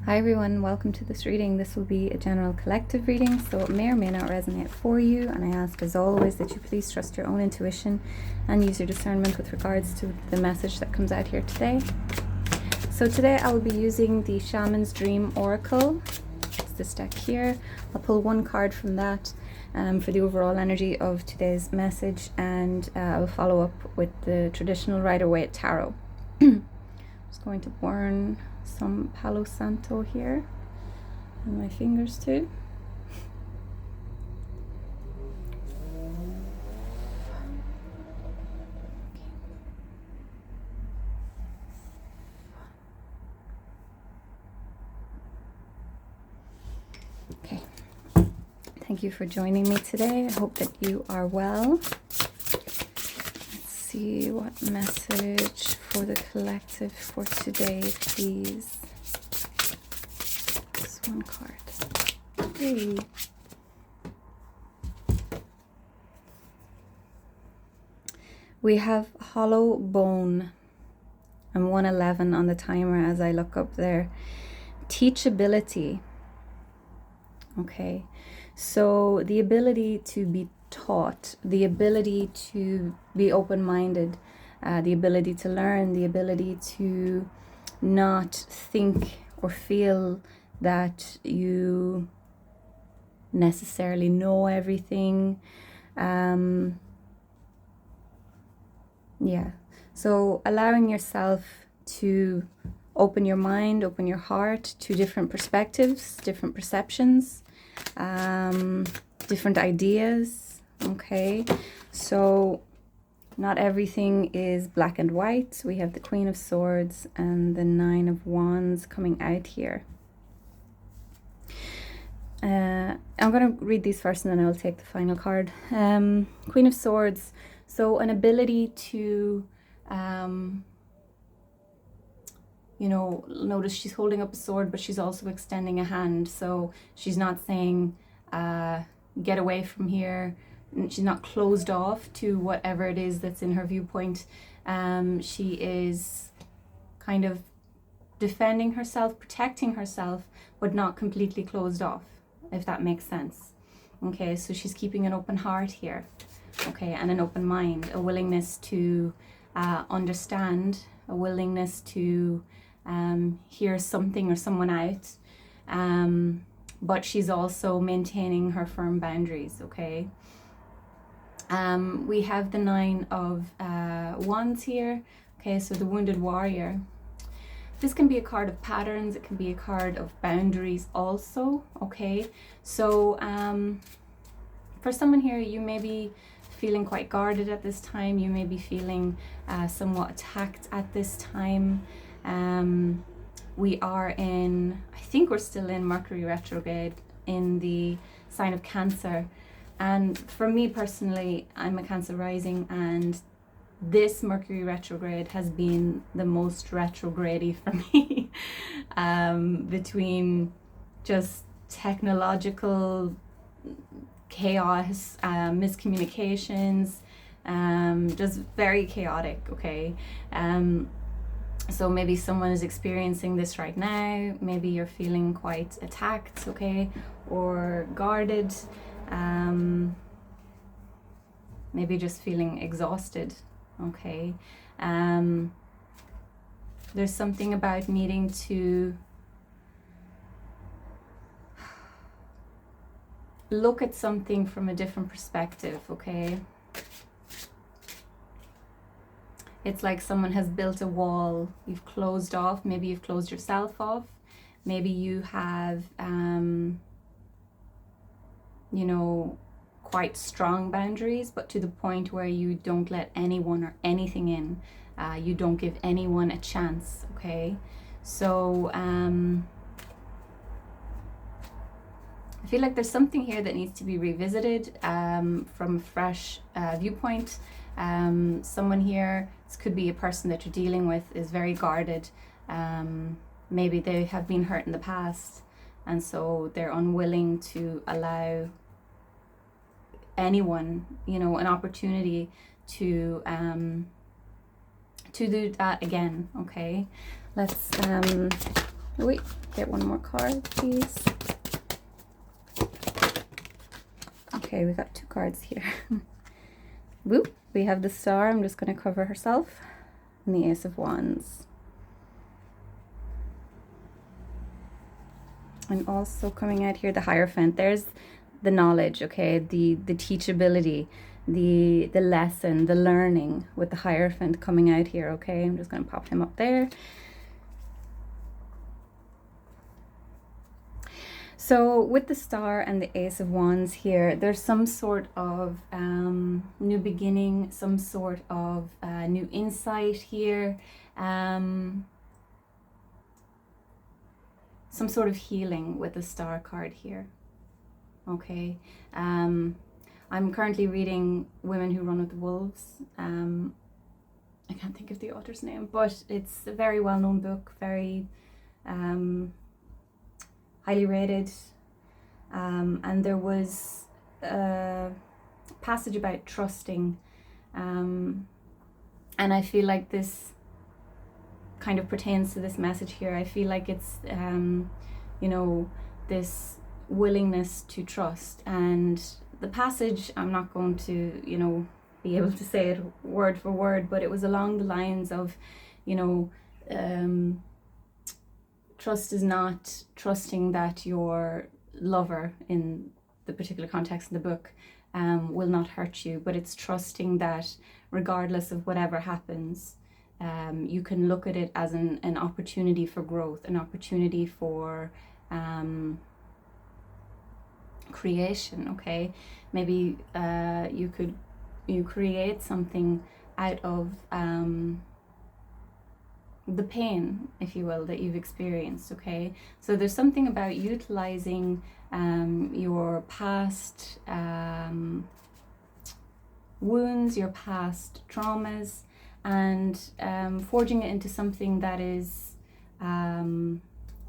Hi everyone, welcome to this reading. This will be a general collective reading, so it may or may not resonate for you, and I ask as always that you please trust your own intuition and use your discernment with regards to the message that comes out here today. So today I will be using the Shaman's Dream Oracle. It's this deck here. I'll pull one card from that for the overall energy of today's message, and I will follow up with the traditional Rider-Waite Tarot. Just going to burn some Palo Santo here and my fingers too. Okay. Thank you for joining me today. I hope that you are well. Let's see what message for the collective for today, please. This one card. Hey. We have Hollow Bone and 111 on the timer as I look up there. Teachability. Okay, so the ability to be taught, the ability to be open-minded, the ability to learn, the ability to not think or feel that you necessarily know everything. Yeah, so allowing yourself to open your mind, open your heart to different perspectives, different perceptions, different ideas. Okay, so not everything is black and white. We have the Queen of Swords and the Nine of Wands coming out here. I'm going to read these first and then I'll take the final card. Queen of Swords, so an ability to notice she's holding up a sword, but she's also extending a hand. So she's not saying, get away from here. She's not closed off to whatever it is that's in her viewpoint. She is kind of defending herself, protecting herself, but not completely closed off, if that makes sense. Okay, so she's keeping an open heart here. Okay, and an open mind, a willingness to understand, a willingness to hear something or someone out, but she's also maintaining her firm boundaries. Okay, we have the Nine of Wands here. Okay, so the Wounded Warrior. This can be a card of patterns, it can be a card of boundaries also. Okay, so for someone here, you may be feeling quite guarded at this time. You may be feeling somewhat attacked at this time. We are in, I think we're still in Mercury retrograde in the sign of Cancer. And for me personally, I'm a Cancer rising, and this Mercury retrograde has been the most retrograde for me. Between just technological chaos, miscommunications, just very chaotic. Okay, so maybe someone is experiencing this right now. Maybe you're feeling quite attacked, okay, or guarded, maybe just feeling exhausted. Okay, there's something about needing to look at something from a different perspective. Okay, it's like someone has built a wall. You've closed off. Maybe you've closed yourself off. Maybe you have quite strong boundaries, but to the point where you don't let anyone or anything in. You don't give anyone a chance. Okay, so I feel like there's something here that needs to be revisited from a fresh viewpoint. Someone here, this could be a person that you're dealing with, is very guarded. Maybe they have been hurt in the past, and so they're unwilling to allow anyone, an opportunity to do that again. Okay, let's Wait, get one more card, please. Okay, we got 2 cards here. Whoop, we have the Star. I'm just going to cover herself. And the Ace of Wands. And also coming out here, the Hierophant. There's the knowledge, okay, the teachability, the lesson, the learning with the Hierophant coming out here, okay? I'm just going to pop him up there. So with the Star and the Ace of Wands here, there's some sort of new beginning, some sort of new insight here, some sort of healing with the Star card here. Okay, I'm currently reading Women Who Run with Wolves. I can't think of the author's name, but it's a very well-known book, very highly rated, and there was a passage about trusting, and I feel like this kind of pertains to this message here. I feel like it's you know, this willingness to trust, and the passage, I'm not going to, you know, be able to say it word for word, but it was along the lines of, you know, trust is not trusting that your lover, in the particular context in the book, will not hurt you, but it's trusting that regardless of whatever happens, you can look at it as an opportunity for growth, an opportunity for creation, okay? Maybe you create something out of the pain, if you will, that you've experienced, okay? So there's something about utilizing your past wounds, your past traumas, and forging it into something that is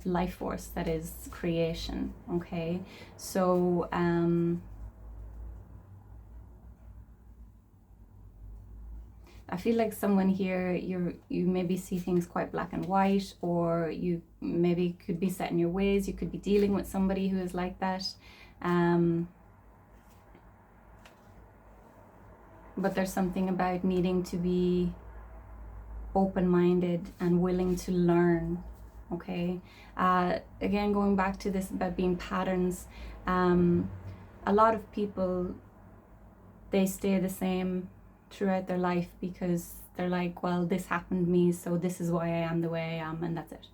life force, that is creation, okay? So I feel like someone here, you maybe see things quite black and white, or you maybe could be set in your ways. You could be dealing with somebody who is like that. But there's something about needing to be open-minded and willing to learn, okay? Again, going back to this about being patterns, a lot of people, they stay the same throughout their life because they're like, well, this happened to me, so this is why I am the way I am, and that's it.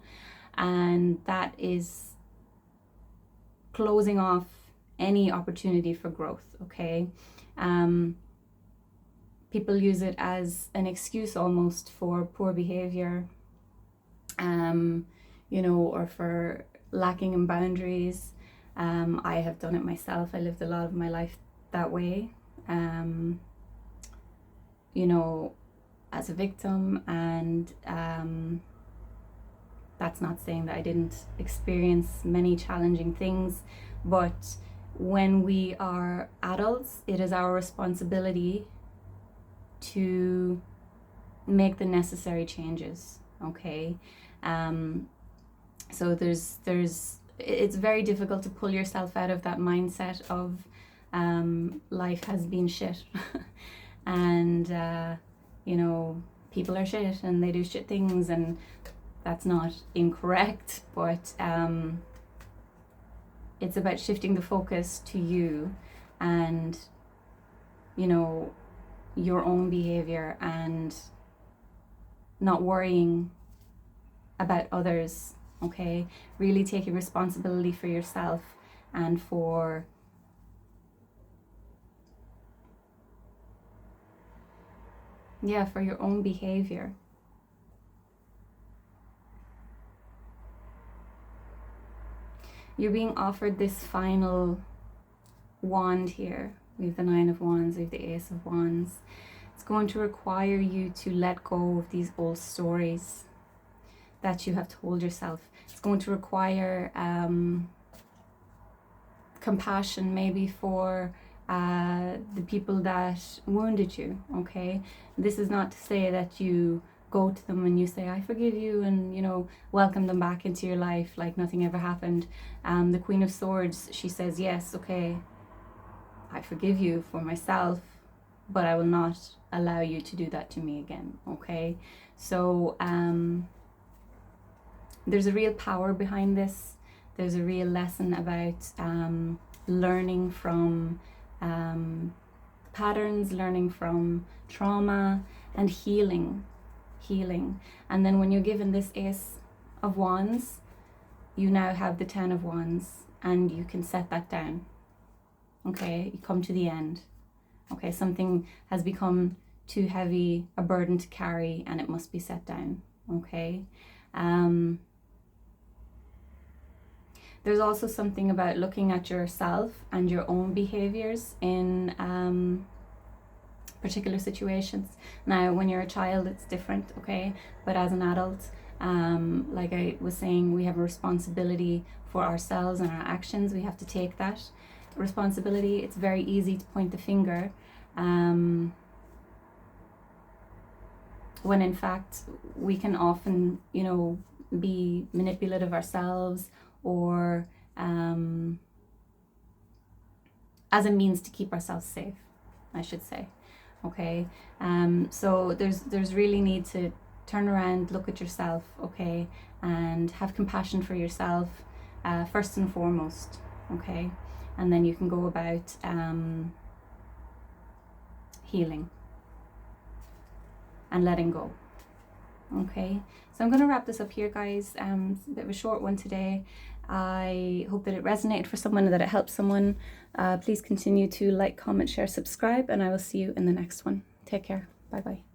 And that is closing off any opportunity for growth, okay? People use it as an excuse almost for poor behavior, you know, or for lacking in boundaries. I have done it myself. I lived a lot of my life that way. You know, as a victim, and that's not saying that I didn't experience many challenging things, but when we are adults, it is our responsibility to make the necessary changes, okay? So it's very difficult to pull yourself out of that mindset of life has been shit. And you know, people are shit and they do shit things, and that's not incorrect, but it's about shifting the focus to you and, you know, your own behavior, and not worrying about others, okay? Really taking responsibility for yourself and for for your own behavior. You're being offered this final wand here. We have the Nine of Wands, we have the Ace of Wands. It's going to require you to let go of these old stories that you have told yourself. It's going to require compassion maybe for the people that wounded you, okay? This is not to say that you go to them and you say, I forgive you, and, you know, welcome them back into your life like nothing ever happened. The Queen of Swords, she says, yes, okay, I forgive you for myself, but I will not allow you to do that to me again, okay? So there's a real power behind this. There's a real lesson about learning from patterns, learning from trauma, and healing. And then when you're given this Ace of Wands, you now have the 10 of Wands, and you can set that down. Okay, you come to the end. Okay, something has become too heavy, a burden to carry, and it must be set down. Okay. There's also something about looking at yourself and your own behaviors in particular situations. Now, when you're a child, it's different, okay? But as an adult, like I was saying, we have a responsibility for ourselves and our actions. We have to take that responsibility. It's very easy to point the finger when in fact we can often, you know, be manipulative ourselves, or as a means to keep ourselves safe, I should say. Okay, so there's really need to turn around, look at yourself, okay, and have compassion for yourself first and foremost, okay, and then you can go about healing and letting go. Okay, so I'm going to wrap this up here, guys. It's a bit of a short one today. I hope that it resonated for someone, that it helped someone. Please continue to like, comment, share, subscribe, and I will see you in the next one. Take care. Bye bye.